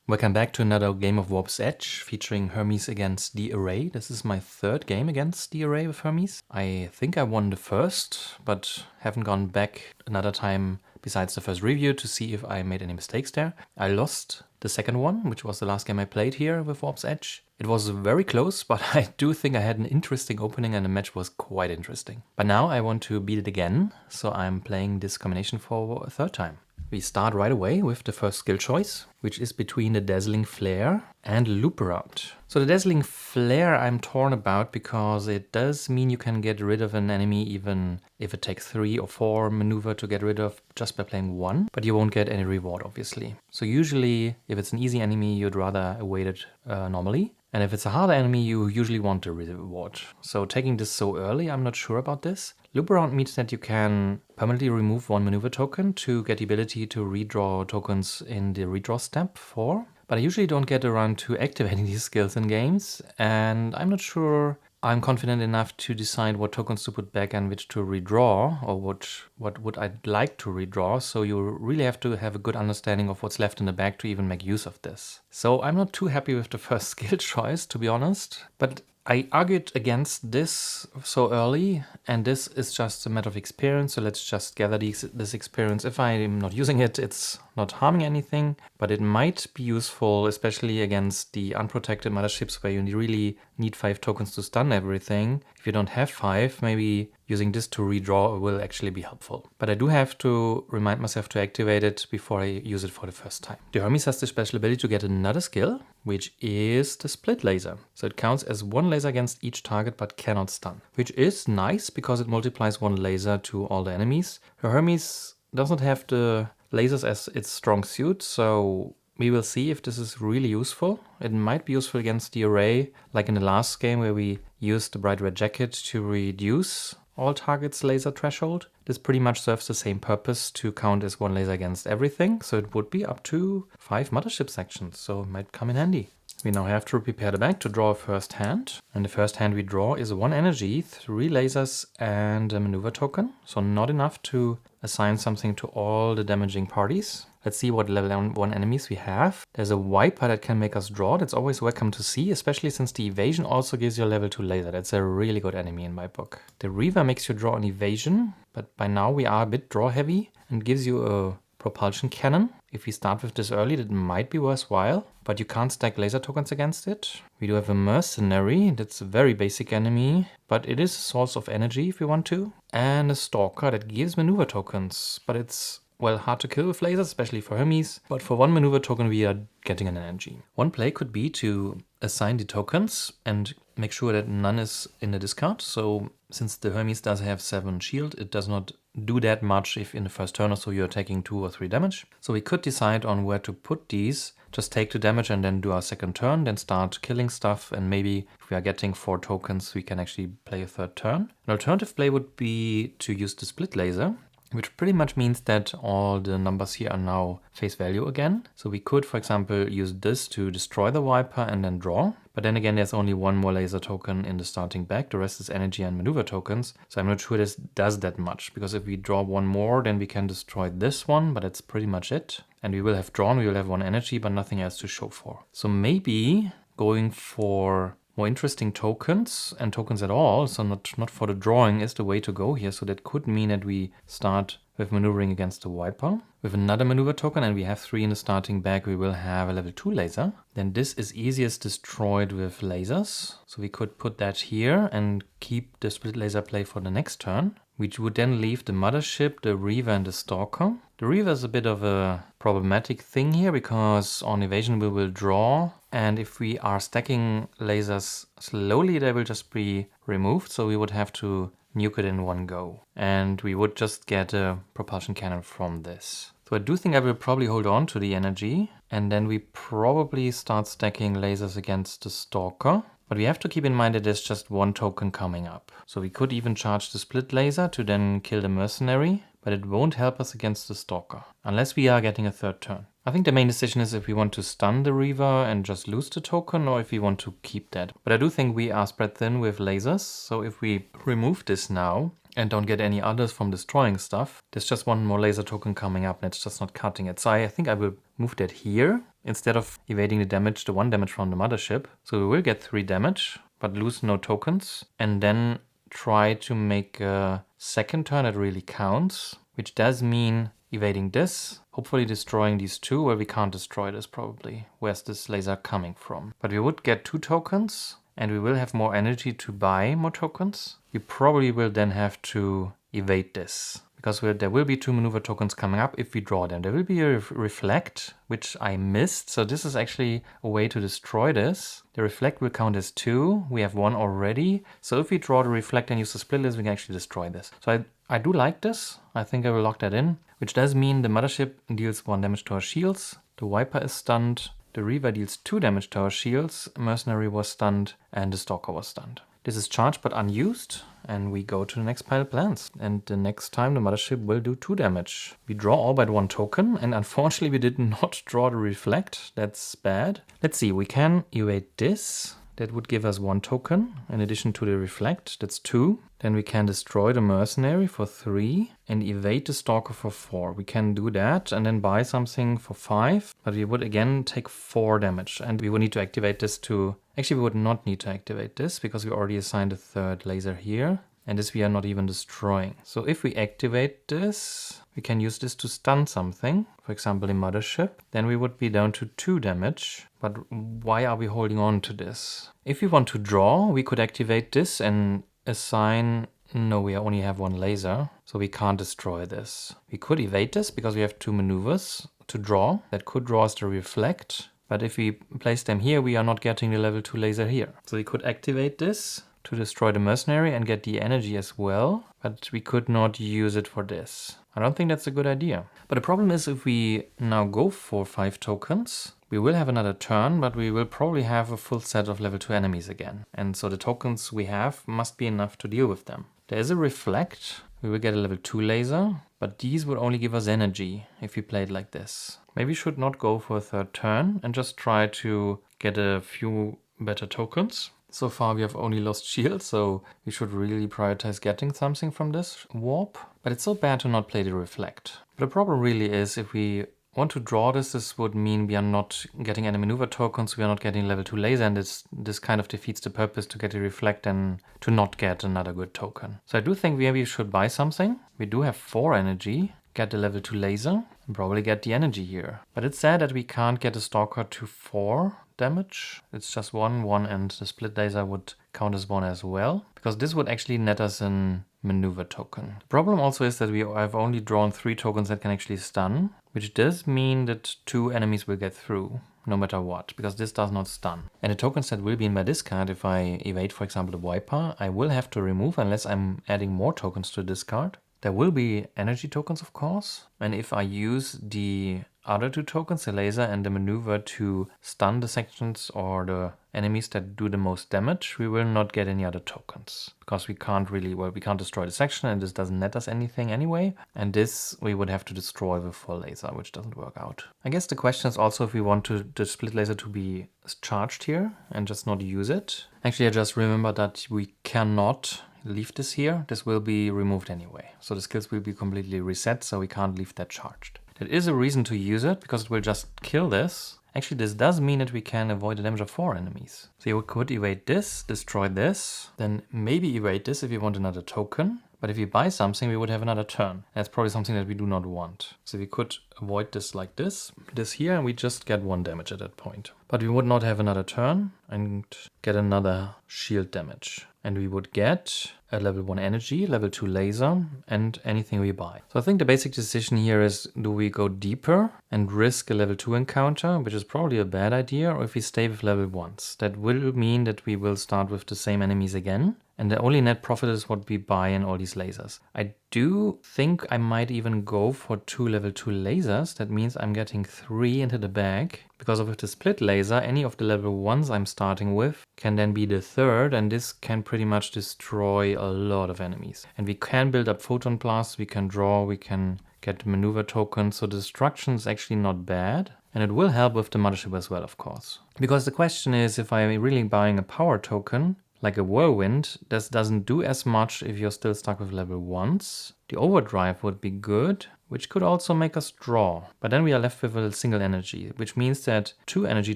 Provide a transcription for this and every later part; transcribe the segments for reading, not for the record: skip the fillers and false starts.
Welcome back to another game of Warp's Edge featuring Hermes against the Array. This is my third game against the Array with Hermes. I think I won the first, but haven't gone back another time besides the first review to see if I made any mistakes there. I lost the second one, which was the last game I played here with Warp's Edge. It was very close, but I do think I had an interesting opening and the match was quite interesting. But now I want to beat it again, so I'm playing this combination for a third time. We start right away with the first skill choice, which is between the Dazzling Flare and Loop Around. So the Dazzling Flare I'm torn about because it does mean you can get rid of an enemy even if it takes 3 or 4 maneuver to get rid of just by playing 1, but you won't get any reward obviously. So usually if it's an easy enemy you'd rather await it normally. And if it's a harder enemy, you usually want a reward. So taking this so early, I'm not sure about this. Loop Around means that you can permanently remove 1 maneuver token to get the ability to redraw tokens in the redraw step 4. But I usually don't get around to activating these skills in games, and I'm not sure I'm confident enough to decide what tokens to put back and which to redraw, or what would I like to redraw, so you really have to have a good understanding of what's left in the bag to even make use of this. So I'm not too happy with the first skill choice, to be honest, but I argued against this so early, and this is just a matter of experience, so let's just gather this experience. If I'm not using it, it's not harming anything, but it might be useful, especially against the unprotected motherships where you really need 5 tokens to stun everything. If you don't have 5, maybe using this to redraw will actually be helpful. But I do have to remind myself to activate it before I use it for the first time. The Hermes has the special ability to get another skill, which is the Split Laser. So it counts as 1 laser against each target but cannot stun, which is nice because it multiplies 1 laser to all the enemies. The Hermes doesn't have the lasers as its strong suit, so we will see if this is really useful. It might be useful against the Array, like in the last game where we used the Bright Red Jacket to reduce all targets' laser threshold. This pretty much serves the same purpose to count as 1 laser against everything, so it would be up to 5 mothership sections, so it might come in handy. We now have to prepare the bag to draw a first hand, and the first hand we draw is 1 energy, 3 lasers and a maneuver token, so not enough to assign something to all the damaging parties. Let's see what level 1 enemies we have. There's a Viper that can make us draw. That's always welcome to see, especially since the evasion also gives you a level 2 laser. That's a really good enemy in my book. The Reaver makes you draw an evasion, but by now we are a bit draw heavy and gives you a propulsion cannon. If we start with this early, that might be worthwhile, but you can't stack laser tokens against it. We do have a Mercenary, that's a very basic enemy, but it is a source of energy if we want to. And a Stalker that gives maneuver tokens, but it's, well, hard to kill with lasers, especially for Hermes. But for 1 maneuver token, we are getting an energy. One play could be to assign the tokens and make sure that none is in the discard. So since the Hermes does have 7 shield, it does not do that much if in the first turn or so you're taking 2 or 3 damage. So we could decide on where to put these, just take 2 damage and then do our second turn, then start killing stuff, and maybe if we are getting 4 tokens we can actually play a third turn. An alternative play would be to use the Split Laser, which pretty much means that all the numbers here are now face value again. So we could, for example, use this to destroy the Viper and then draw. But then again, there's only 1 more laser token in the starting bag. The rest is energy and maneuver tokens. So I'm not sure this does that much, because if we draw 1 more, then we can destroy this one, but that's pretty much it. And we will have drawn, we will have 1 energy, but nothing else to show for. So maybe going for more interesting tokens and tokens at all, so not for the drawing, is the way to go here. So that could mean that we start with maneuvering against the Viper with another maneuver token, and we have 3 in the starting bag. We will have a level 2 laser. Then this is easiest destroyed with lasers, so we could put that here and keep the Split Laser play for the next turn, which would then leave the Mothership, the Reaver and the Stalker. The Reaver is a bit of a problematic thing here because on evasion we will draw, and if we are stacking lasers slowly they will just be removed, so we would have to nuke it in one go. And we would just get a propulsion cannon from this. So I do think I will probably hold on to the energy, and then we probably start stacking lasers against the Stalker. But we have to keep in mind that there's just 1 token coming up. So we could even charge the Split Laser to then kill the Mercenary, but it won't help us against the Stalker, unless we are getting a third turn. I think the main decision is if we want to stun the Reaver and just lose the token, or if we want to keep that. But I do think we are spread thin with lasers, so if we remove this now and don't get any others from destroying stuff, there's just 1 more laser token coming up and it's just not cutting it. So I think I will move that here instead of evading the 1 damage from the mothership. So we will get 3 damage, but lose no tokens. And then try to make a second turn that really counts, which does mean evading this, hopefully destroying these 2. Well, we can't destroy this probably. Where's this laser coming from? But we would get 2 tokens, and we will have more energy to buy more tokens. We probably will then have to evade this, because there will be 2 maneuver tokens coming up if we draw them. There will be a reflect, which I missed, so this is actually a way to destroy this. The reflect will count as 2. We have 1 already, so if we draw the reflect and use the split list, we can actually destroy this. So I do like this. I think I will lock that in, which does mean the mothership deals 1 damage to our shields, the Viper is stunned, the Reaver deals 2 damage to our shields, Mercenary was stunned, and the Stalker was stunned. This is charged but unused, and we go to the next pile of plans. And the next time the mothership will do 2 damage. We draw all but 1 token, and unfortunately we did not draw the reflect. That's bad. Let's see, we can evade this. That would give us 1 token in addition to the reflect. That's 2. Then we can destroy the mercenary for 3 and evade the stalker for 4. We can do that and then buy something for 5, but we would again take 4 damage, and we would need to activate this to... Actually, we would not need to activate this because we already assigned a 3rd laser here, and this we are not even destroying. So if we activate this, we can use this to stun something, for example the mothership. Then we would be down to 2 damage. But why are we holding on to this? If we want to draw, we could activate this and assign... No, we only have 1 laser, so we can't destroy this. We could evade this because we have 2 maneuvers to draw. That could draw us the reflect. But if we place them here, we are not getting the level 2 laser here. So we could activate this to destroy the mercenary and get the energy as well, but we could not use it for this. I don't think that's a good idea. But the problem is if we now go for 5 tokens, we will have another turn, but we will probably have a full set of level 2 enemies again. And so the tokens we have must be enough to deal with them. There is a reflect. We will get a level 2 laser, but these would only give us energy if we played like this. Maybe we should not go for a 3rd turn and just try to get a few better tokens. So far we have only lost shield, so we should really prioritize getting something from this warp. But it's so bad to not play the reflect. But the problem really is if we want to draw this, this would mean we are not getting any maneuver tokens, we are not getting level 2 laser, and this kind of defeats the purpose to get a reflect and to not get another good token. So I do think we should buy something. We do have 4 energy, get the level 2 laser, and probably get the energy here. But it's sad that we can't get a stalker to 4 damage. It's just 1, and the split laser would count as 1 as well, because this would actually net us an maneuver token. The problem also is that we have only drawn 3 tokens that can actually stun, which does mean that 2 enemies will get through, no matter what, because this does not stun. And the tokens that will be in my discard, if I evade, for example, the Viper, I will have to remove unless I'm adding more tokens to discard. There will be energy tokens, of course, and if I use the other 2 tokens, the laser and the maneuver, to stun the sections or the enemies that do the most damage, we will not get any other tokens. Because we can't really, well, we can't destroy the section and this doesn't net us anything anyway. And this we would have to destroy with 4 laser, which doesn't work out. I guess the question is also if we want the split laser to be charged here and just not use it. Actually, I just remember that we cannot leave this here. This will be removed anyway. So the skills will be completely reset, so we can't leave that charged. There is a reason to use it, because it will just kill this. Actually, this does mean that we can avoid the damage of 4 enemies. So you could evade this, destroy this, then maybe evade this if you want another token. But if you buy something, we would have another turn. That's probably something that we do not want. So we could avoid this like this here, and we just get 1 damage at that point. But we would not have another turn and get another shield damage. And we would get a level 1 energy, level 2 laser, and anything we buy. So I think the basic decision here is, do we go deeper and risk a level 2 encounter, which is probably a bad idea, or if we stay with level 1s? That will mean that we will start with the same enemies again, and the only net profit is what we buy in all these lasers. I do think I might even go for 2 level 2 lasers. That means I'm getting 3 into the bag, because with the split laser, any of the level 1s I'm starting with can then be the 3rd, and this can pretty much destroy a lot of enemies. And we can build up photon blasts, we can draw, we can get maneuver tokens, so the destruction is actually not bad. And it will help with the mothership as well, of course. Because the question is, if I'm really buying a power token, like a whirlwind, this doesn't do as much if you're still stuck with level 1s. The overdrive would be good, which could also make us draw. But then we are left with a single energy, which means that 2 energy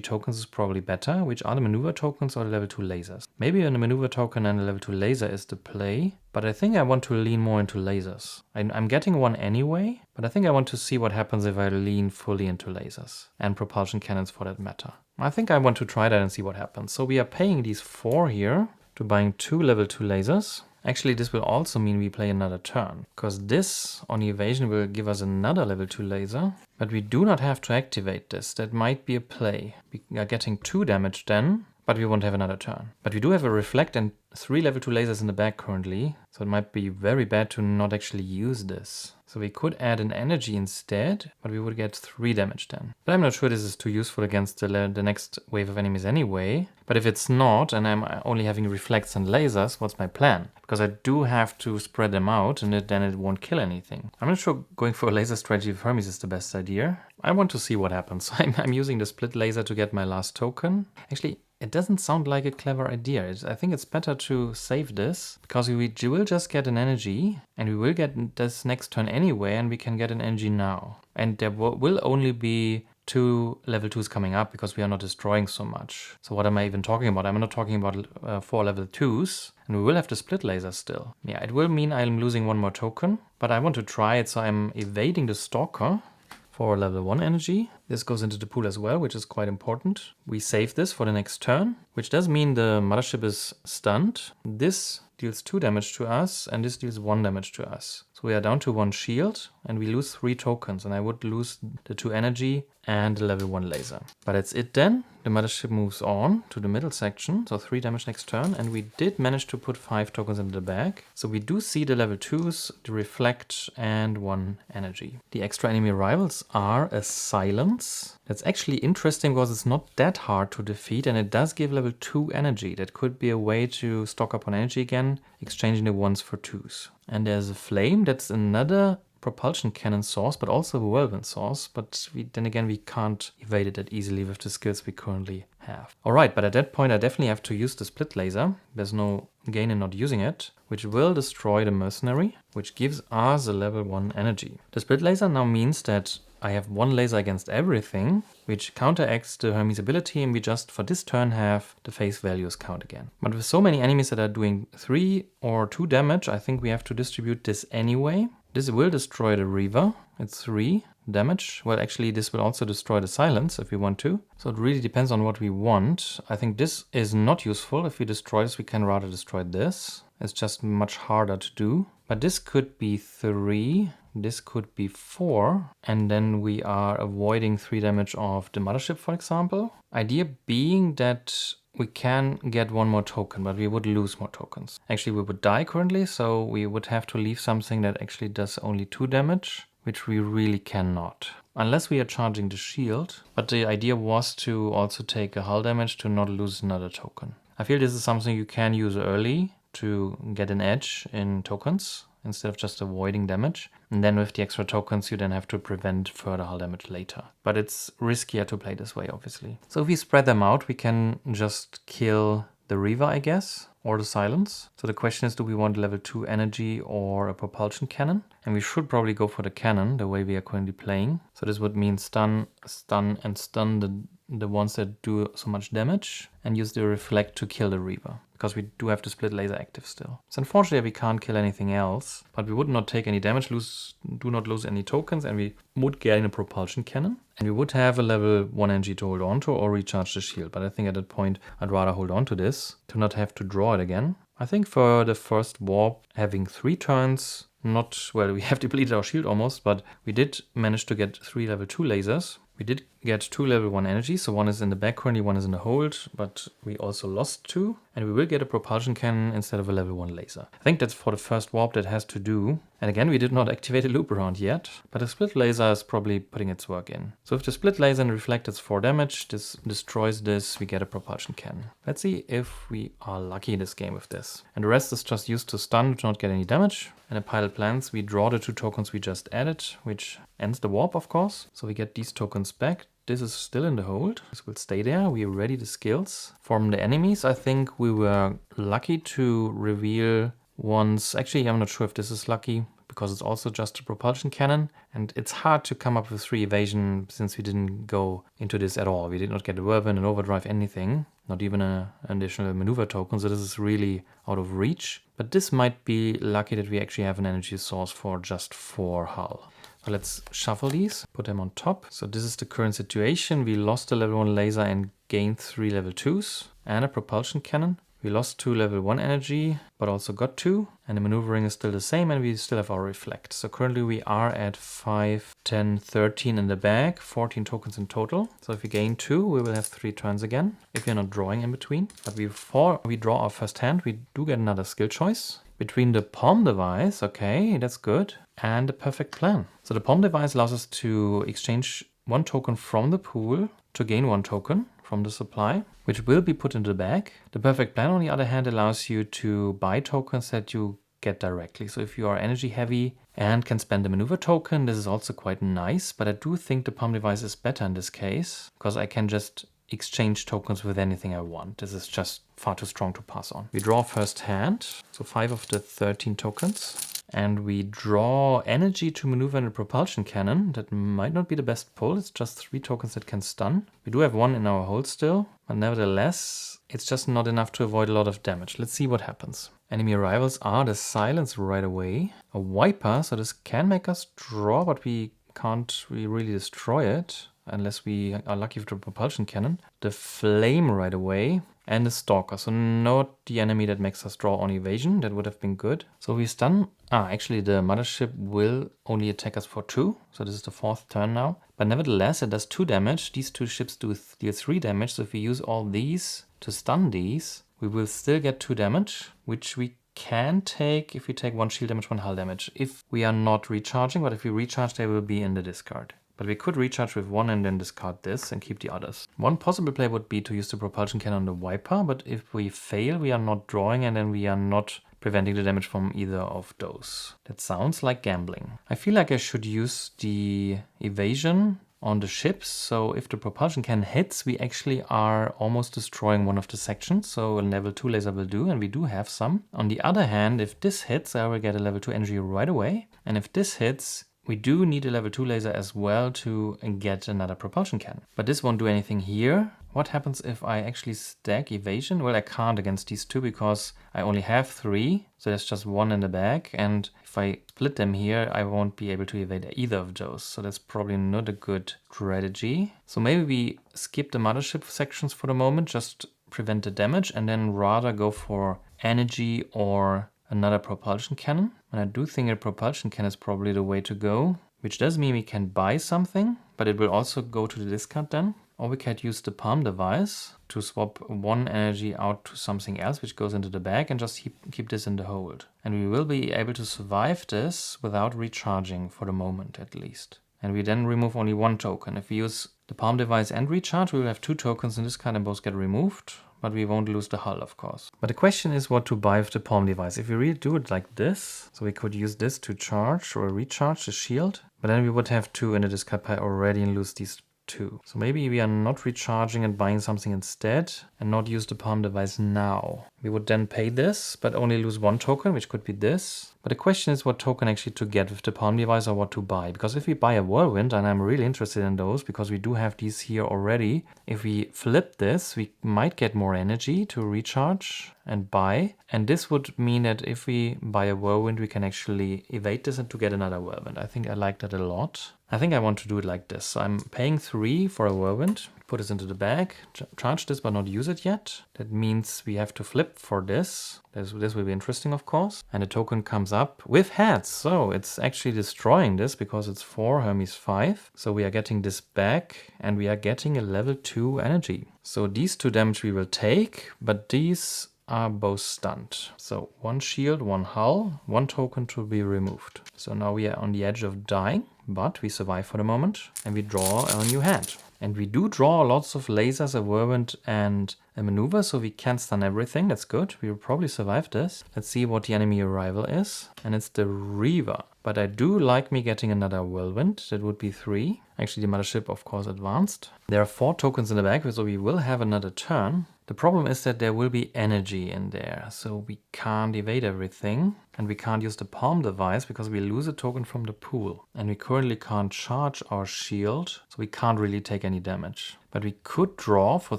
tokens is probably better, which are the maneuver tokens or level 2 lasers. Maybe a maneuver token and a level 2 laser is the play, but I think I want to lean more into lasers. I'm getting one anyway, but I think I want to see what happens if I lean fully into lasers and propulsion cannons for that matter. I think I want to try that and see what happens. So we are paying these 4 here to buying 2 level 2 lasers. Actually, this will also mean we play another turn, because this on evasion will give us another level 2 laser, but we do not have to activate this. That might be a play. We are getting 2 damage then, but we won't have another turn. But we do have a reflect and 3 level 2 lasers in the back currently, so it might be very bad to not actually use this. So we could add an energy instead, but we would get 3 damage then. But I'm not sure this is too useful against the next wave of enemies anyway. But if it's not, and I'm only having reflects and lasers, what's my plan? Because I do have to spread them out, and then it won't kill anything. I'm not sure going for a laser strategy with Hermes is the best idea. I want to see what happens. I'm using the split laser to get my last token. Actually, it doesn't sound like a clever idea. I think it's better to save this, because we will just get an energy, and we will get this next turn anyway, and we can get an energy now. And there will only be 2 level 2s coming up, because we are not destroying so much. So what am I even talking about? I'm not talking about 4 level 2s, and we will have the split laser still. Yeah, it will mean I'm losing 1 more token, but I want to try it, so I'm evading the stalker for level 1 energy. This goes into the pool as well, which is quite important. We save this for the next turn, which does mean the mothership is stunned. This deals 2 damage to us, and this deals 1 damage to us. So we are down to 1 shield, and we lose 3 tokens, and I would lose the 2 energy and the level 1 laser. But that's it then. The mothership moves on to the middle section, so 3 damage next turn, and we did manage to put 5 tokens into the bag. So we do see the level 2s, the reflect, and 1 energy. The extra enemy rivals are a silence. That's actually interesting because it's not that hard to defeat, and it does give level 2 energy. That could be a way to stock up on energy again, exchanging the 1s for 2s. And there's a flame, that's another propulsion cannon source, but also a whirlwind source, but then again we can't evade it that easily with the skills we currently have. Alright, but at that point I definitely have to use the split laser. There's no gain in not using it, which will destroy the mercenary, which gives us a level 1 energy. The split laser now means that I have 1 laser against everything, which counteracts the Hermes ability, and we just for this turn have the face values count again. But with so many enemies that are doing 3 or 2 damage, I think we have to distribute this anyway. This will destroy the Reaver. It's 3 damage. Well, actually, this will also destroy the silence if we want to. So it really depends on what we want. I think this is not useful. If we destroy this, we can rather destroy this. It's just much harder to do. But this could be 3. This could be 4. And then we are avoiding 3 damage of the mothership, for example. Idea being that we can get 1 more token, but we would lose more tokens. Actually, we would die currently, so we would have to leave something that actually does only 2 damage, which we really cannot. Unless we are charging the shield. But the idea was to also take a hull damage to not lose another token. I feel this is something you can use early to get an edge in tokens, instead of just avoiding damage. And then with the extra tokens, you then have to prevent further hull damage later. But it's riskier to play this way, obviously. So if we spread them out, we can just kill the Reaver, I guess, or the silence. So the question is, do we want level 2 energy or a propulsion cannon? And we should probably go for the cannon, the way we are currently playing. So this would mean stun, stun, and stun the ones that do so much damage, and use the reflect to kill the Reaver, because we do have the split laser active still. So unfortunately we can't kill anything else, but we would not take any damage, do not lose any tokens, and we would gain a propulsion cannon. And we would have a level 1 energy to hold on to or recharge the shield, but I think at that point I'd rather hold on to this to not have to draw it again. I think for the first warp, having 3 turns, well, we have depleted our shield almost, but we did manage to get 3 level 2 lasers. We did get 2 level 1 energy, so 1 is in the back currently, 1 is in the hold, but we also lost 2. And we will get a propulsion cannon instead of a level 1 laser. I think that's for the first warp that has to do. And again, we did not activate a loop around yet, but the split laser is probably putting its work in. So with the split laser and reflect, it's 4 damage. This destroys this, we get a propulsion cannon. Let's see if we are lucky this game with this. And the rest is just used to stun to not get any damage. And in pilot plans, we draw the 2 tokens we just added, which ends the warp, of course. So we get these tokens back. This is still in the hold. This will stay there. We ready the skills. From the enemies, I think we were lucky to reveal once. Actually, I'm not sure if this is lucky, because it's also just a propulsion cannon, and it's hard to come up with 3 evasion since we didn't go into this at all. We did not get a whirlwind, an overdrive, anything, not even an additional maneuver token, so this is really out of reach. But this might be lucky that we actually have an energy source for just 4 hull. But let's shuffle these, put them on top. So this is the current situation. We lost a level 1 laser and gained 3 level 2s and a propulsion cannon. We lost 2 level 1 energy, but also got 2. And the maneuvering is still the same, and we still have our reflect. So currently we are at 5, 10, 13 in the bag, 14 tokens in total. So if we gain 2, we will have 3 turns again, if we're not drawing in between. But before we draw our first hand, we do get another skill choice. Between the palm device, okay, that's good, and the perfect plan. So the palm device allows us to exchange 1 token from the pool to gain 1 token from the supply, which will be put into the bag. The perfect plan, on the other hand, allows you to buy tokens that you get directly. So if you are energy heavy and can spend a maneuver token, this is also quite nice, but I do think the palm device is better in this case, because I can just exchange tokens with anything I want. This is just far too strong to pass on. We draw first hand, so 5 of the 13 tokens. And we draw energy to maneuver in a propulsion cannon. That might not be the best pull. It's just 3 tokens that can stun. We do have 1 in our hold still, but nevertheless, it's just not enough to avoid a lot of damage. Let's see what happens. Enemy arrivals are the silence right away. A wiper, so this can make us draw, but we can't really destroy it unless we are lucky with the propulsion cannon. The flame right away. And the stalker, so not the enemy that makes us draw on evasion. That would have been good. So we stun. Actually the mothership will only attack us for 2. So this is the 4th turn now. But nevertheless, it does 2 damage. These 2 ships deal 3 damage. So if we use all these to stun these, we will still get 2 damage, which we can take if we take 1 shield damage, 1 hull damage. If we are not recharging, but if we recharge, they will be in the discard. But we could recharge with 1 and then discard this and keep the others. One possible play would be to use the propulsion cannon on the wiper, but if we fail, we are not drawing and then we are not preventing the damage from either of those. That sounds like gambling. I feel like I should use the evasion on the ships, so if the propulsion cannon hits, we actually are almost destroying one of the sections, so a level 2 laser will do, and we do have some. On the other hand, if this hits, I will get a level 2 energy right away, and if this hits, we do need a level 2 laser as well to get another propulsion cannon. But this won't do anything here. What happens if I actually stack evasion? Well, I can't against these 2 because I only have 3. So there's just 1 in the bag. And if I split them here, I won't be able to evade either of those. So that's probably not a good strategy. So maybe we skip the mothership sections for the moment, just prevent the damage, and then rather go for energy or another propulsion cannon. And I do think a propulsion cannon is probably the way to go, which does mean we can buy something, but it will also go to the discard then. Or we could use the palm device to swap 1 energy out to something else, which goes into the bag, and just keep this in the hold. And we will be able to survive this without recharging for the moment at least. And we then remove only 1 token. If we use the palm device and recharge, we will have 2 tokens in this card and both get removed. But we won't lose the hull, of course. But the question is what to buy with the palm device. If we really do it like this, so we could use this to charge or recharge the shield, but then we would have 2 in the discard pile already and lose these 2. So maybe we are not recharging and buying something instead and not use the palm device now. We would then pay this, but only lose 1 token, which could be this. But the question is what token actually to get with the palm device or what to buy. Because if we buy a whirlwind, and I'm really interested in those because we do have these here already, if we flip this, we might get more energy to recharge and buy. And this would mean that if we buy a whirlwind, we can actually evade this and to get another whirlwind. I think I like that a lot. I think I want to do it like this. So I'm paying 3 for a whirlwind, put this into the bag, charge this but not use it yet. That means we have to flip for this. This will be interesting, of course. And the token comes up with heads. So it's actually destroying this because it's 4, Hermes 5. So we are getting this back and we are getting a level 2 energy. So these 2 damage we will take, but these are both stunned. So 1 shield, 1 hull, 1 token to be removed. So now we are on the edge of dying, but we survive for the moment and we draw a new hand. And we do draw lots of lasers, a whirlwind and a maneuver, so we can stun everything. That's good. We will probably survive this. Let's see what the enemy arrival is. And it's the Reaver. But I do like me getting another whirlwind. That would be 3. Actually, the mothership, of course, advanced. There are 4 tokens in the bag, so we will have another turn. The The problem is that there will be energy in there, so we can't evade everything, and we can't use the palm device because we lose a token from the pool. And we currently can't charge our shield, so we can't really take any damage. But we could draw for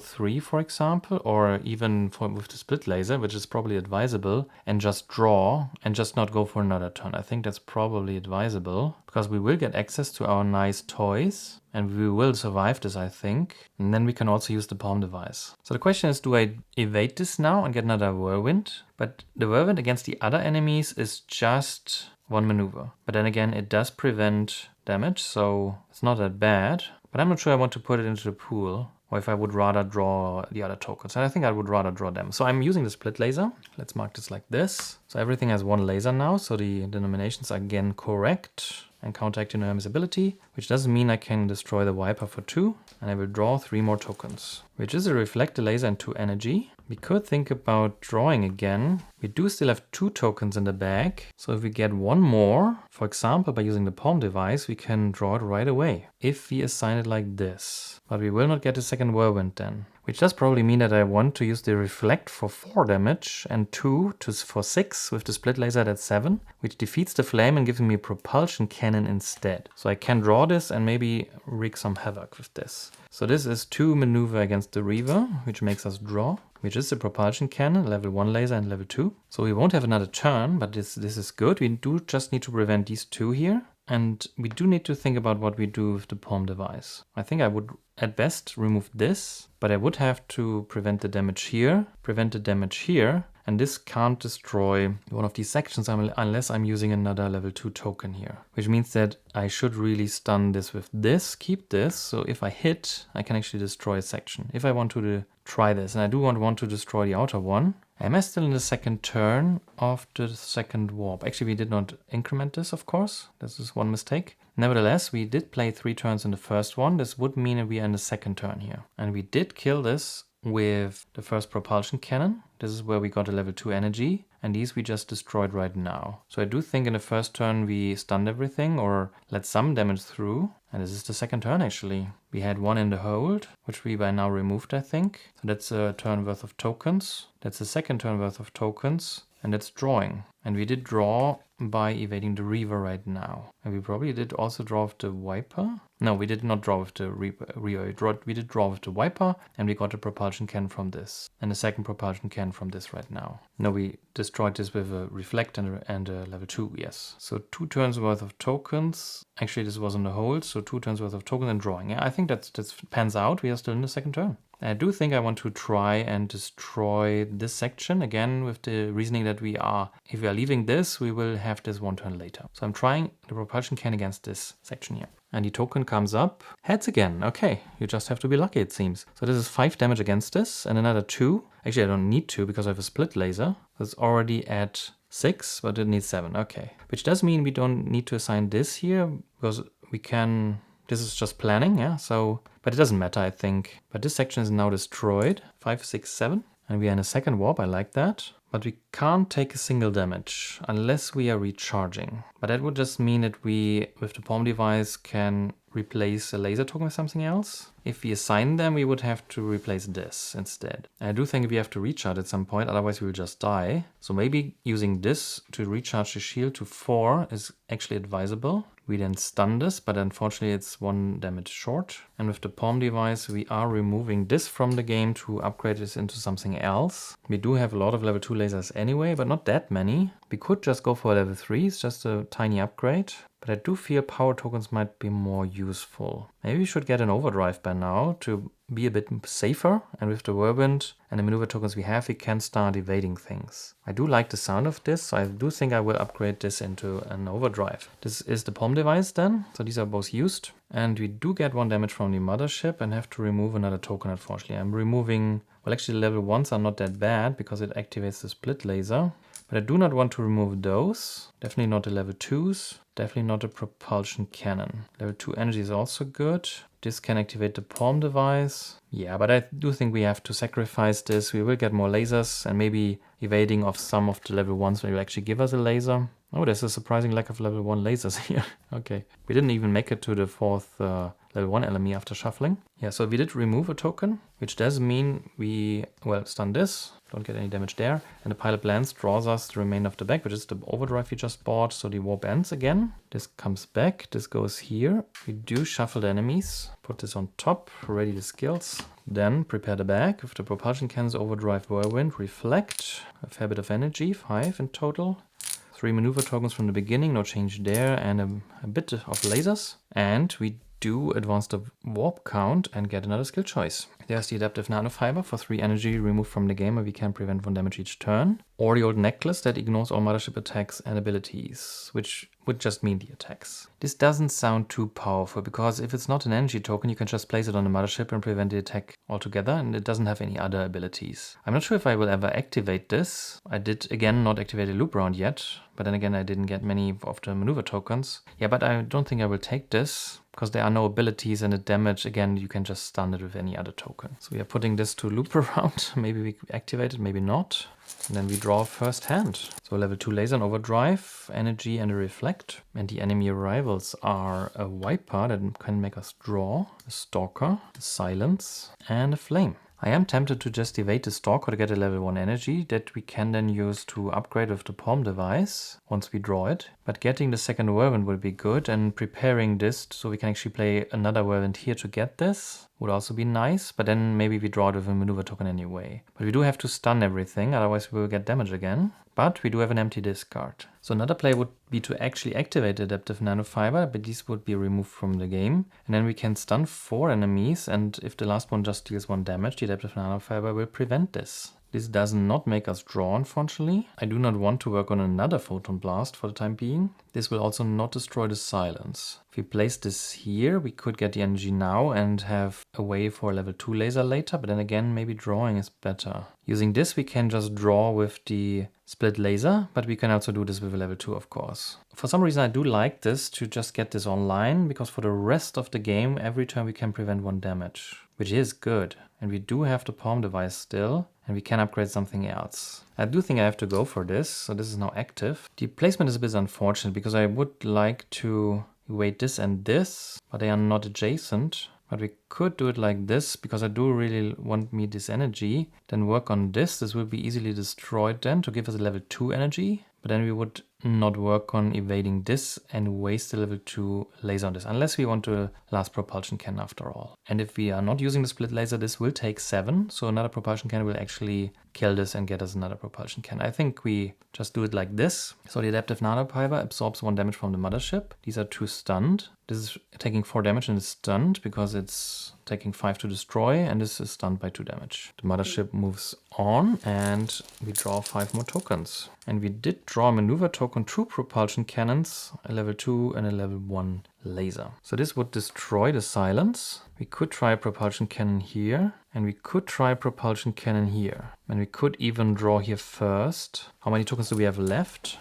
3, for example, or even with the split laser, which is probably advisable, and just draw and just not go for another turn. I think that's probably advisable because we will get access to our nice toys and we will survive this, I think. And then we can also use the palm device. So the question is, do I evade this now and get another whirlwind? But the whirlwind against the other enemies is just one maneuver. But then again, it does prevent damage, so it's not that bad. But I'm not sure I want to put it into the pool, or if I would rather draw the other tokens. And I think I would rather draw them. So I'm using the split laser. Let's mark this like this. So everything has one laser now, so the denominations are again correct. And counteracting Hermes ability, which doesn't mean I can destroy the Viper for 2. And I will draw 3 more tokens, which is a reflect the laser and 2 energy. We could think about drawing again. We do still have 2 tokens in the bag. So if we get 1 more, for example, by using the palm device, we can draw it right away. If we assign it like this. But we will not get a second whirlwind then. Which does probably mean that I want to use the reflect for 4 damage and 2 for 6 with the split laser, that's 7, which defeats the flame and gives me a propulsion cannon instead. So I can draw this and maybe wreak some havoc with this. So this is 2 maneuver against the Reaver, which makes us draw, which is the propulsion cannon, level 1 laser and level 2. So we won't have another turn, but this is good. We do just need to prevent these 2 here. And we do need to think about what we do with the palm device. I think I would at best remove this, but I would have to prevent the damage here, prevent the damage here, and this can't destroy one of these sections unless I'm using another level 2 token here. Which means that I should really stun this with this, keep this, so if I hit, I can actually destroy a section. If I want to try this, and I do want to destroy the outer one. Am I still in the second turn of the second warp? Actually, we did not increment this, of course. This is one mistake. Nevertheless, we did play 3 turns in the first one. This would mean that we are in the second turn here. And we did kill this with the first propulsion cannon. This is where we got a level 2 energy. And these we just destroyed right now. So I do think in the first turn we stunned everything or let some damage through. And this is the second turn actually. We had 1 in the hold, which we by now removed, I think. So that's a turn worth of tokens. That's a second turn worth of tokens. And that's drawing. And we did draw by evading the Reaver right now. And we probably did also draw with the Viper. No, we did not draw with the Reaver. We did draw with the Viper, and we got a propulsion can from this. And a second propulsion can from this right now. No, we destroyed this with a Reflect and a level 2, yes. So 2 turns worth of tokens. Actually, this was on the hold, so 2 turns worth of tokens and drawing. Yeah, I think that pans out. We are still in the second turn. I do think I want to try and destroy this section again with the reasoning that if we are leaving this, we will have this 1 turn later. So I'm trying the propulsion can against this section here. And the token comes up. Heads again. Okay, you just have to be lucky, it seems. So this is 5 damage against this and another 2. Actually, I don't need 2 because I have a split laser. That's already at 6, but it needs 7. Okay. Which does mean we don't need to assign this here because we can... This is just planning, yeah, so... But it doesn't matter, I think. But this section is now destroyed. 5, 6, 7. And we are in a second warp, I like that. But we can't take a single damage unless we are recharging. But that would just mean that we, with the palm device, can replace a laser token with something else. If we assign them, we would have to replace this instead. And I do think we have to recharge at some point, otherwise we will just die. So maybe using this to recharge the shield to 4 is actually advisable. We then stun this, but unfortunately it's 1 damage short. And with the palm device, we are removing this from the game to upgrade this into something else. We do have a lot of level 2 lasers anyway, but not that many. We could just go for level 3, it's just a tiny upgrade. But I do feel power tokens might be more useful. Maybe we should get an overdrive by now to be a bit safer. And with the whirlwind and the maneuver tokens we have, we can start evading things. I do like the sound of this, so I do think I will upgrade this into an overdrive. This is the palm device then, so these are both used. And we do get 1 damage from the mothership and have to remove another token, unfortunately. I'm removing, well actually level 1s are not that bad because it activates the split laser. But I do not want to remove those. Definitely not the level 2s. Definitely not a propulsion cannon. Level 2 energy is also good. This can activate the palm device. Yeah, but I do think we have to sacrifice this. We will get more lasers and maybe evading of some of the level 1s will actually give us a laser. Oh, there's a surprising lack of level 1 lasers here. Okay. We didn't even make it to the 4th level 1 LME after shuffling. Yeah, so we did remove a token, which does mean we, well, stun this, don't get any damage there. And the pile of lands draws us the remainder of the back, which is the overdrive we just bought. So the warp ends again. This comes back, this goes here. We do shuffle the enemies, put this on top, ready the skills. Then prepare the bag with the propulsion cannons, overdrive, whirlwind, reflect, a fair bit of energy, 5 in total. 3 maneuver tokens from the beginning, no change there, and a bit of lasers. And we do advance the warp count and get another skill choice. There's the adaptive nanofiber for 3 energy removed from the game, where we can prevent 1 damage each turn. Or the old necklace that ignores all mothership attacks and abilities, which would just mean the attacks. This doesn't sound too powerful, because if it's not an energy token, you can just place it on the mothership and prevent the attack altogether, and it doesn't have any other abilities. I'm not sure if I will ever activate this. I did, again, not activate a loop round yet, but then again, I didn't get many of the maneuver tokens. Yeah, but I don't think I will take this, because there are no abilities, and the damage, again, you can just stun it with any other token. So we are putting this to loop around. Maybe we activate it, maybe not. And then we draw first hand. So level 2 laser and overdrive, energy and a reflect. And the enemy arrivals are a wiper that can make us draw, a stalker, a silence, and a flame. I am tempted to just evade the stalker to get a level 1 energy that we can then use to upgrade with the palm device once we draw it. But getting the second whirlwind will be good, and preparing this so we can actually play another whirlwind here to get this would also be nice, but then maybe we draw it with a maneuver token anyway. But we do have to stun everything, otherwise we will get damage again. But we do have an empty discard. So another play would be to actually activate the adaptive nanofiber, but these would be removed from the game. And then we can stun 4 enemies, and if the last one just deals 1 damage, the adaptive nanofiber will prevent this. This does not make us draw, unfortunately. I do not want to work on another photon blast for the time being. This will also not destroy the silence. If we place this here, we could get the energy now and have a way for a level 2 laser later, but then again, maybe drawing is better. Using this, we can just draw with the split laser, but we can also do this with a level 2, of course. For some reason, I do like this to just get this online, because for the rest of the game, every turn we can prevent 1 damage, which is good. And we do have the palm device still, and we can upgrade something else. I do think I have to go for this, so this is now active. The placement is a bit unfortunate, because I would like to evade this and this, but they are not adjacent. But we could do it like this, because I do really want me this energy. Then work on this. This will be easily destroyed then to give us a level 2 energy. But then we would not work on evading this and waste the level 2 laser on this, unless we want to last propulsion cannon after all. And if we are not using the split laser, this will take 7. So another propulsion cannon will actually kill this and get us another propulsion cannon. I think we just do it like this. So the adaptive nanofiber absorbs 1 damage from the mothership. These are 2 stunned. This is taking 4 damage and is stunned because it's taking 5 to destroy, and this is stunned by 2 damage. The mothership moves on, and we draw 5 more tokens. And we did draw a maneuver token, 2 propulsion cannons, a level 2 and a level 1 laser. So this would destroy the silence. We could try a propulsion cannon here, and we could try a propulsion cannon here. And we could even draw here first. How many tokens do we have left?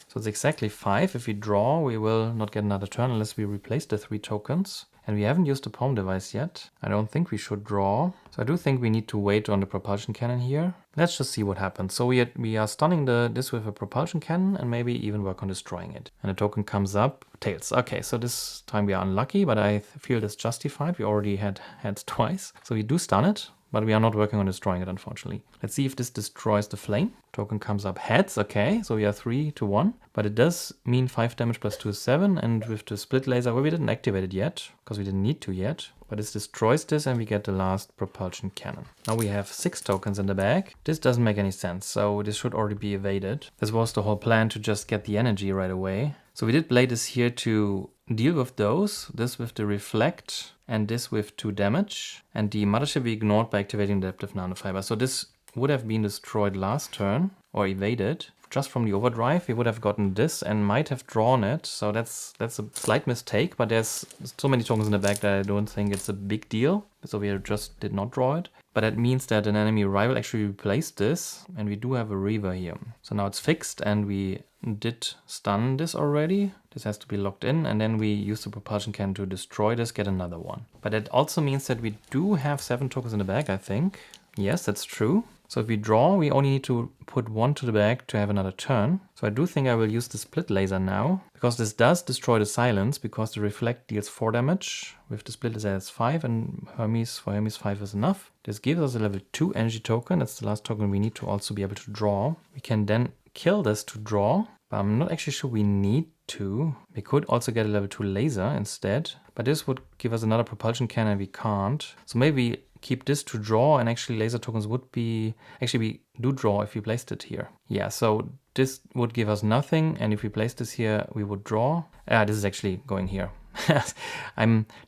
So it's exactly 5. If we draw, we will not get another turn unless we replace the 3 tokens. And we haven't used the palm device yet. I don't think we should draw. So I do think we need to wait on the propulsion cannon here. Let's just see what happens. So we are stunning this with a propulsion cannon, and maybe even work on destroying it. And the token comes up, tails. Okay, so this time we are unlucky, but I feel this justified. We already had heads twice. So we do stun it, but we are not working on destroying it, unfortunately. Let's see if this destroys the flame. Token comes up heads, okay, so we are 3 to 1. But it does mean 5 damage plus 2 is 7, and with the split laser, well, we didn't activate it yet, because we didn't need to yet. But this destroys this, and we get the last propulsion cannon. Now we have 6 tokens in the bag. This doesn't make any sense, so this should already be evaded. This was the whole plan, to just get the energy right away. So we did play this here to deal with those, this with the reflect, and this with 2 damage. And the mothership we ignored by activating the adaptive nanofiber. So this would have been destroyed last turn, or evaded. Just from the overdrive, we would have gotten this and might have drawn it. So that's a slight mistake, but there's so many tokens in the back that I don't think it's a big deal. So we just did not draw it. But that means that an enemy rival actually replaced this, and we do have a Reaver here. So now it's fixed, and we did stun this already. This has to be locked in, and then we use the propulsion cannon to destroy this, get another one. But that also means that we do have 7 tokens in the bag, I think. Yes, that's true. So if we draw, we only need to put 1 to the back to have another turn. So I do think I will use the split laser now, because this does destroy the silence, because the reflect deals 4 damage. With the split laser it's 5, and for Hermes 5 is enough. This gives us a level 2 energy token. That's the last token we need to also be able to draw. We can then kill this to draw, but I'm not actually sure we need to. We could also get a level 2 laser instead, but this would give us another propulsion cannon. We can't. So maybe keep this to draw, and actually laser tokens would be, actually we do draw if we placed it here. Yeah, so this would give us nothing, and if we place this here, we would draw. This is actually going here. This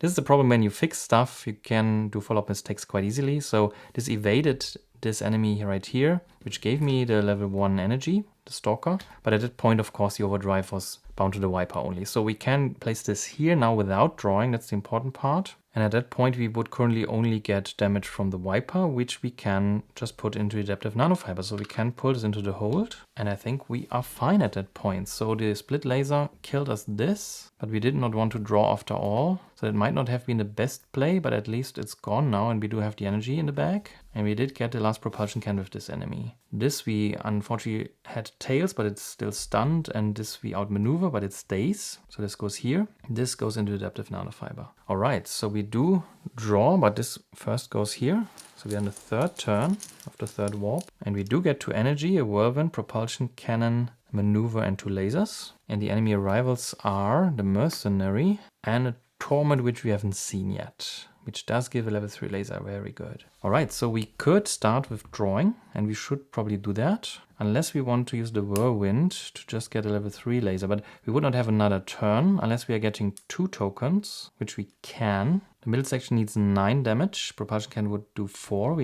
is the problem when you fix stuff, you can do follow-up mistakes quite easily. So this evaded this enemy right here, which gave me the level 1 energy, the Stalker. But at that point, of course, the overdrive was bound to the Viper only. So we can place this here now without drawing. That's the important part. And at that point, we would currently only get damage from the Viper, which we can just put into Adaptive Nanofiber. So we can pull this into the hold. And I think we are fine at that point. So the split laser killed us this, but we did not want to draw after all. So it might not have been the best play, but at least it's gone now, and we do have the energy in the bag. And we did get the last propulsion can with this enemy. This we unfortunately had tails, but it's still stunned, and this we outmaneuver, but it stays. So this goes here. This goes into Adaptive Nanofiber. All right, so we do draw, but this first goes here. So we're on the third turn of the third warp. And we do get 2 energy, a whirlwind, propulsion cannon, maneuver, and 2 lasers. And the enemy arrivals are the mercenary and a torment, which we haven't seen yet, which does give a level 3 laser. Very good. All right, so we could start with drawing, and we should probably do that, unless we want to use the whirlwind to just get a level 3 laser. But we would not have another turn unless we are getting 2 tokens, which we can. The middle section needs 9 damage. Propulsion cannon would do 5.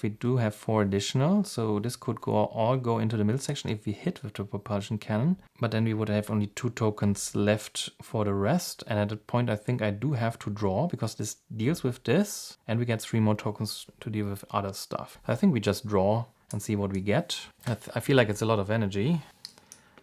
We do have 4 additional, so this could all go into the middle section if we hit with the propulsion cannon. But then we would have only 2 tokens left for the rest. And at that point, I think I do have to draw, because this deals with this, and we get 3 more tokens to deal with other stuff. I think we just draw and see what we get. I feel like it's a lot of energy.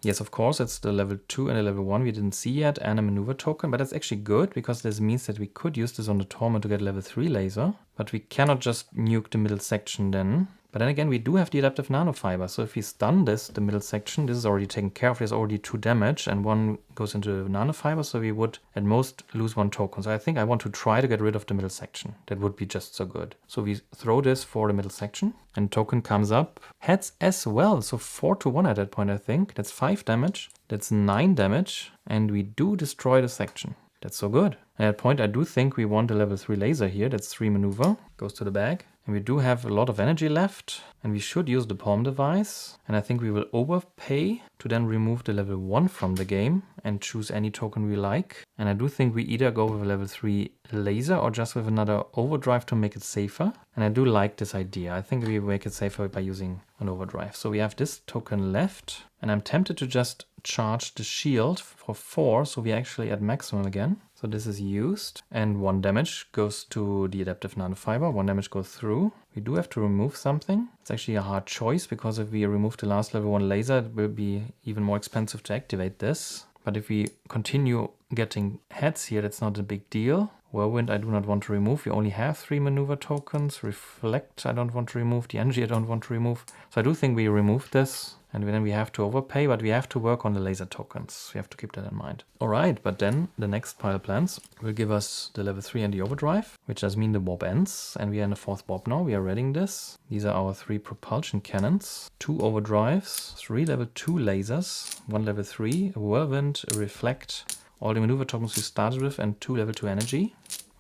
Yes, of course, it's the level 2 and the level 1 we didn't see yet, and a maneuver token, but that's actually good, because this means that we could use this on the Torment to get level 3 laser, but we cannot just nuke the middle section then. But then again, we do have the Adaptive Nanofiber, so if we stun the middle section, this is already taken care of. There's already 2 damage, and 1 goes into the Nanofiber, so we would at most lose 1 token. So I think I want to try to get rid of the middle section. That would be just so good. So we throw this for the middle section, and token comes up. Heads as well, so 4-1 at that point, I think. That's 5 damage, that's 9 damage, and we do destroy the section. That's so good. At that point, I do think we want a level 3 laser here. That's 3 maneuver, goes to the bag. And we do have a lot of energy left, and we should use the palm device. And I think we will overpay to then remove the level 1 from the game and choose any token we like. And I do think we either go with a level 3 laser or just with another overdrive to make it safer. And I do like this idea. I think we make it safer by using an overdrive. So we have this token left, and I'm tempted to just charge the shield for 4, so we actually at maximum again. So this is used, and 1 damage goes to the Adaptive Nanofiber, 1 damage goes through. We do have to remove something. It's actually a hard choice, because if we remove the last level 1 laser, it will be even more expensive to activate this. But if we continue getting heads here, that's not a big deal. Whirlwind I do not want to remove. We only have 3 maneuver tokens. Reflect I don't want to remove. The energy I don't want to remove. So I do think we remove this. And then we have to overpay, but we have to work on the laser tokens. We have to keep that in mind. All right, but then the next pile of plans will give us the level 3 and the overdrive, which does mean the warp ends. And we are in the 4th warp now. We are reading this. These are our 3 propulsion cannons, 2 overdrives, 3 level 2 lasers, 1 level 3, a whirlwind, a reflect, all the maneuver tokens we started with, and 2 level 2 energy.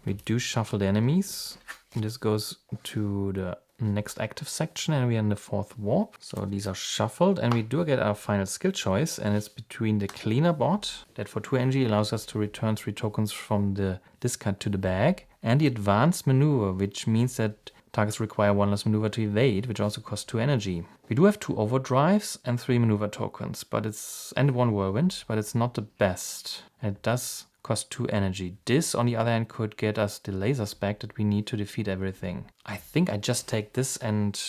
We do shuffle the enemies. This goes to the next active section, and we are in the 4th warp. So these are shuffled, and we do get our final skill choice, and it's between the cleaner bot that for 2 energy allows us to return 3 tokens from the discard to the bag, and the advanced maneuver, which means that targets require 1 less maneuver to evade, which also costs 2 energy. We do have 2 overdrives and 3 maneuver tokens, and 1 whirlwind, but it's not the best. And it does cost 2 energy. This, on the other hand, could get us the lasers back that we need to defeat everything. I think I just take this and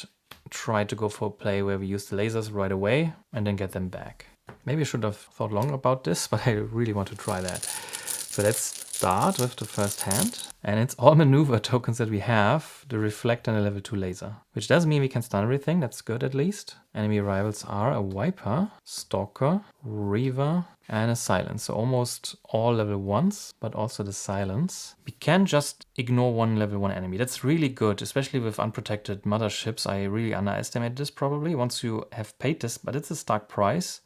try to go for a play where we use the lasers right away and then get them back. Maybe I should have thought long about this, but I really want to try that. So let's start with the first hand. And it's all maneuver tokens that we have, the reflect and a level 2 laser. Which does mean we can stun everything, that's good at least. Enemy rivals are a Viper, Stalker, Reaver, and a Silence. So almost all level 1s, but also the Silence. We can just ignore one level 1 enemy. That's really good, especially with unprotected motherships. I really underestimated this probably once you have paid this, but it's a stark price.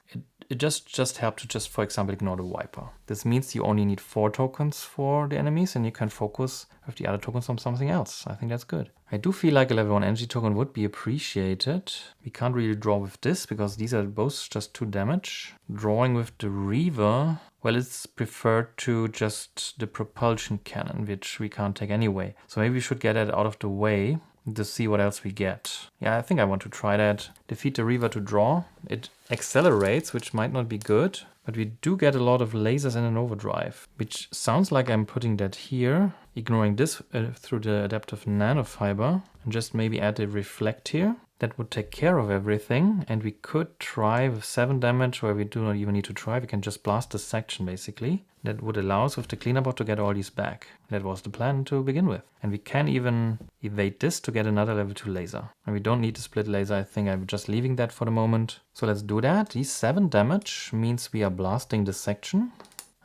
It just helps to just, for example, ignore the Viper. This means you only need 4 tokens for the enemies and you can focus with the other tokens on something else. I think that's good. I do feel like a level 1 energy token would be appreciated. We can't really draw with this because these are both just 2 damage. Drawing with the Reaver, well, it's preferred to just the propulsion cannon, which we can't take anyway. So maybe we should get it out of the way to see what else we get. Yeah, I think I want to try that. Defeat the Reaver to draw. It accelerates, which might not be good, but we do get a lot of lasers and an overdrive, which sounds like I'm putting that here, ignoring this through the adaptive nanofiber, and just maybe add a reflect here. That would take care of everything, and we could try with 7 damage where we do not even need to try. We can just blast this section basically. That would allow us with the cleaner bot to get all these back. That was the plan to begin with. And we can even evade this to get another level 2 laser. And we don't need the split laser. I think I'm just leaving that for the moment. So let's do that. These 7 damage means we are blasting this section.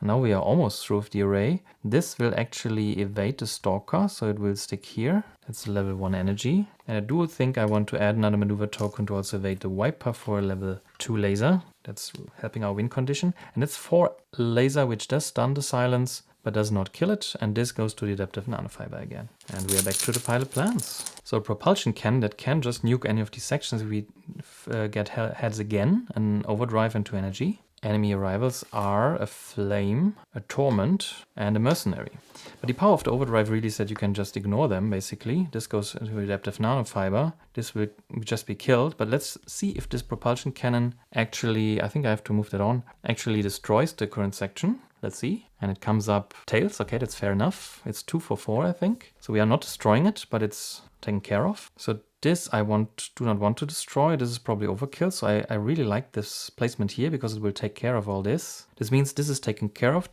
Now we are almost through with the array. This will actually evade the Stalker, so it will stick here. That's level 1 energy. And I do think I want to add another maneuver token to also evade the Viper for a level 2 laser. That's helping our win condition. And it's 4 laser, which does stun the Silence, but does not kill it. And this goes to the adaptive nanofiber again. And we are back to the pilot plans. So a propulsion cannon that can just nuke any of these sections if we get heads again, an overdrive into energy. Enemy arrivals are a Flame, a Torment, and a Mercenary. But the power of the overdrive really is that you can just ignore them, basically. This goes into adaptive nanofiber. This will just be killed. But let's see if this propulsion cannon actually, I think I have to move that on, actually destroys the current section. Let's see. And it comes up tails. Okay, that's fair enough. It's 2 for 4, I think. So we are not destroying it, but it's taken care of. So this I do not want to destroy. This is probably overkill. So I really like this placement here because it will take care of all this. This means this is taken care of.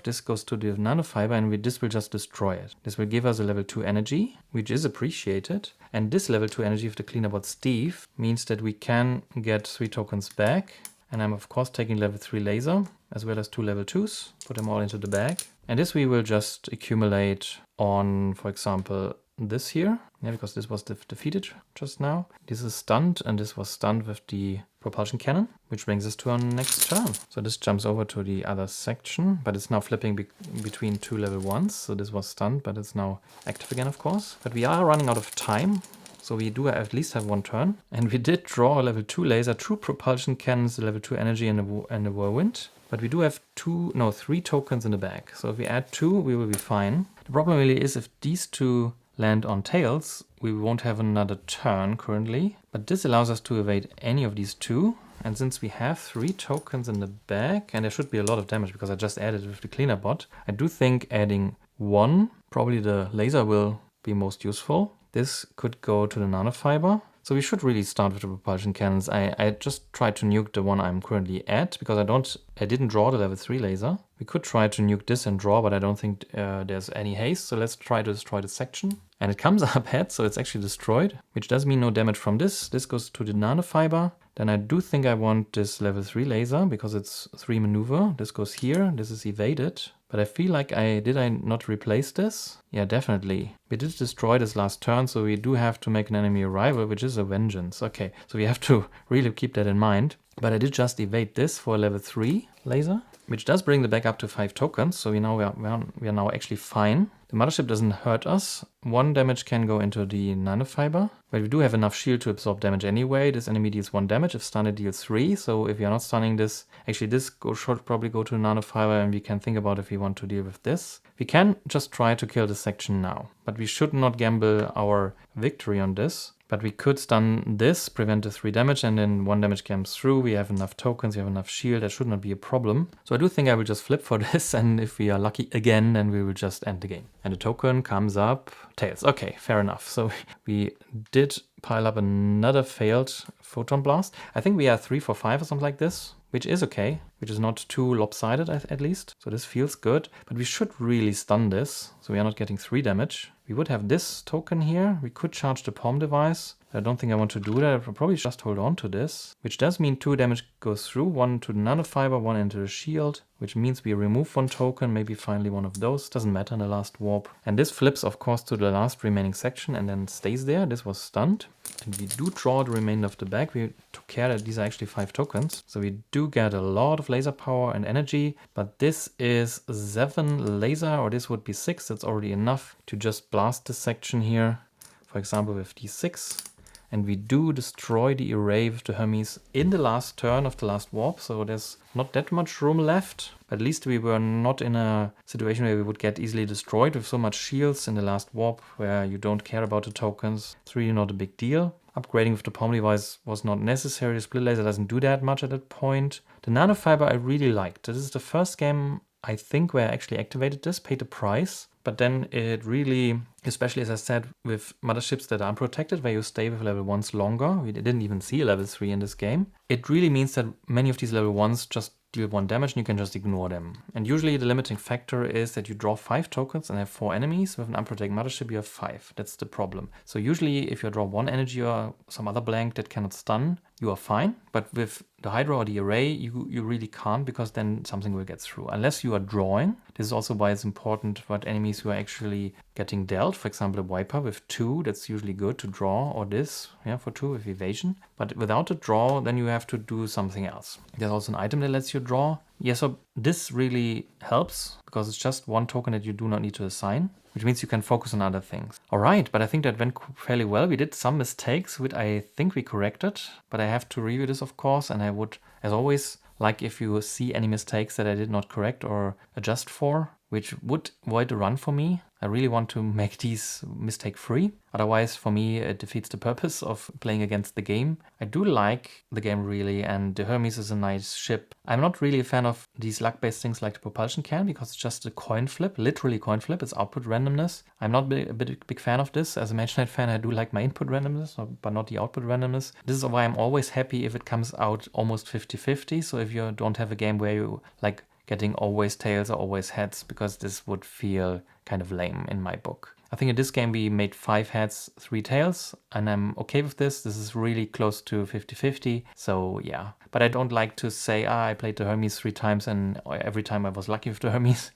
This goes to the nanofiber and this will just destroy it. This will give us a level 2 energy, which is appreciated. And this level 2 energy of the cleaner bot Steve means that we can get 3 tokens back. And I'm of course taking level 3 laser as well as 2 level 2s. Put them all into the bag. And this we will just accumulate on, for example, this here. Yeah, because this was defeated just now. This is stunned and this was stunned with the propulsion cannon, which brings us to our next turn. So this jumps over to the other section, but it's now flipping between 2 level 1s. So this was stunned, but it's now active again, of course. But we are running out of time. So we do at least have 1 turn. And we did draw a level 2 laser, 2 propulsion cannons, a level 2 energy and a whirlwind. But we do have 3 tokens in the bag. So if we add 2, we will be fine. The problem really is if these 2 land on tails, we won't have another turn currently. But this allows us to evade any of these 2. And since we have 3 tokens in the bag, and there should be a lot of damage because I just added it with the cleaner bot, I do think adding 1, probably the laser will be most useful. This could go to the nanofiber. So we should really start with the propulsion cannons. I just tried to nuke the one I'm currently at because I didn't draw the level 3 laser. We could try to nuke this and draw, but I don't think there's any haste. So let's try to destroy the section. And it comes up head, so it's actually destroyed, which does mean no damage from this. This goes to the nanofiber. Then I do think I want this level 3 laser because it's 3 maneuver. This goes here. This is evaded. But I feel like did I not replace this? Yeah, definitely. We did destroy this last turn, so we do have to make an enemy arrival, which is a vengeance. Okay, so we have to really keep that in mind. But I did just evade this for a level 3 laser, which does bring the bag up to 5 tokens. So we are now actually fine. The mothership doesn't hurt us. 1 damage can go into the nanofiber, but we do have enough shield to absorb damage anyway. This enemy deals 1 damage. If stunned, it deals 3. So if you're not stunning this, actually this should probably go to the nanofiber, and we can think about if we want to deal with this. We can just try to kill this section now, but we should not gamble our victory on this. But we could stun this, prevent the 3 damage, and then 1 damage comes through. We have enough tokens, we have enough shield. That should not be a problem. So I do think I will just flip for this, and if we are lucky again, then we will just end the game. And the token comes up tails. Okay, fair enough. So we did pile up another failed photon blast. I think we are 3 for 5 or something like this. which is okay, which is not too lopsided at least. So this feels good, but we should really stun this, so we are not getting 3 damage. We would have this token here. We could charge the palm device. I don't think I want to do that. I'll probably just hold on to this, which does mean 2 damage goes through, 1 to the nanofiber, 1 into the shield, which means we remove 1 token, maybe finally one of those. Doesn't matter in the last warp. And this flips, of course, to the last remaining section and then stays there. This was stunned. And we do draw the remainder of the bag. We took care that these are actually 5 tokens. So we do get a lot of laser power and energy, but this is 7 laser, or this would be 6. That's already enough to just blast this section here, for example, with D6. And we do destroy the array with the Hermes in the last turn of the last warp, so there's not that much room left. But at least we were not in a situation where we would get easily destroyed with so much shields in the last warp, where you don't care about the tokens. It's really not a big deal. Upgrading with the palm device was not necessary. The split laser doesn't do that much at that point. The nanofiber I really liked. This is the first game I think where I actually activated this, paid the price. But then it really, especially as I said, with motherships that are unprotected, where you stay with level 1s longer, we didn't even see a level 3 in this game, it really means that many of these level 1s just deal 1 damage and you can just ignore them. And usually the limiting factor is that you draw 5 tokens and have 4 enemies. With an unprotected mothership you have 5. That's the problem. So usually if you draw 1 energy or some other blank that cannot stun, you are fine. But with the Hydra or the array, you really can't, because then something will get through. Unless you are drawing. This is also why it's important what enemies you are actually getting dealt. For example, a Viper with 2, that's usually good to draw, or this, yeah, for 2 with evasion. But without a draw, then you have to do something else. There's also an item that lets you draw. Yeah, so this really helps, because it's just 1 token that you do not need to assign, which means you can focus on other things. All right, but I think that went fairly well. We did some mistakes, which I think we corrected, but I have to review this, of course, and I would, as always, like if you see any mistakes that I did not correct or adjust for, which would void a run for me. I really want to make these mistake-free. Otherwise, for me, it defeats the purpose of playing against the game. I do like the game really, and the Hermes is a nice ship. I'm not really a fan of these luck-based things like the propulsion can, because it's just a coin flip, literally coin flip. It's output randomness. I'm not a big fan of this. As a Mage Knight fan, I do like my input randomness, but not the output randomness. This is why I'm always happy if it comes out almost 50-50. So if you don't have a game where you like getting always tails or always heads, because this would feel kind of lame in my book. I think in this game we made 5 heads, 3 tails, and I'm okay with this. This is really close to 50-50, so yeah. But I don't like to say, I played the Hermes 3 times and every time I was lucky with the Hermes.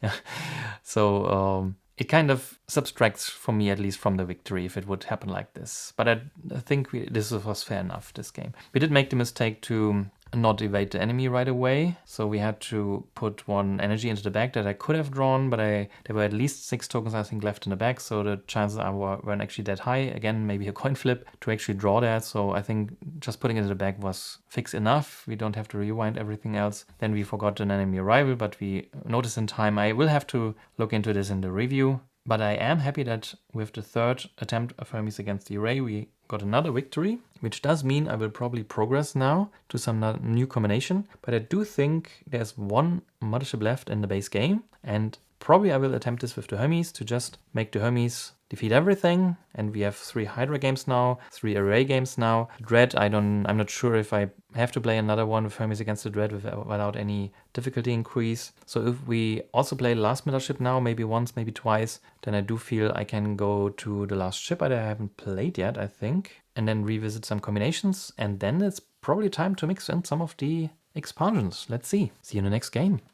So it kind of subtracts for me, at least, from the victory if it would happen like this. But I think this was fair enough, this game. We did make the mistake to not evade the enemy right away, so we had to put 1 energy into the bag that I could have drawn, but there were at least 6 tokens I think left in the bag, so the chances weren't actually that high. Again, maybe a coin flip to actually draw that, so I think just putting it in the bag was fixed enough. We don't have to rewind everything else. Then we forgot an enemy arrival, but we noticed in time. I will have to look into this in the review. But I am happy that with the 3rd attempt of Hermes against the array, we got another victory, which does mean I will probably progress now to some new combination. But I do think there's 1 mothership left in the base game, and probably I will attempt this with the Hermes to just make the Hermes defeat everything. And we have 3 Hydra games now, 3 array games now. Dread, I'm not sure if I have to play another one with Hermes against the Dread without any difficulty increase. So if we also play the last mothership now, maybe once, maybe twice, then I do feel I can go to the last ship that I haven't played yet, I think, and then revisit some combinations. And then it's probably time to mix in some of the expansions. Let's see. See you in the next game.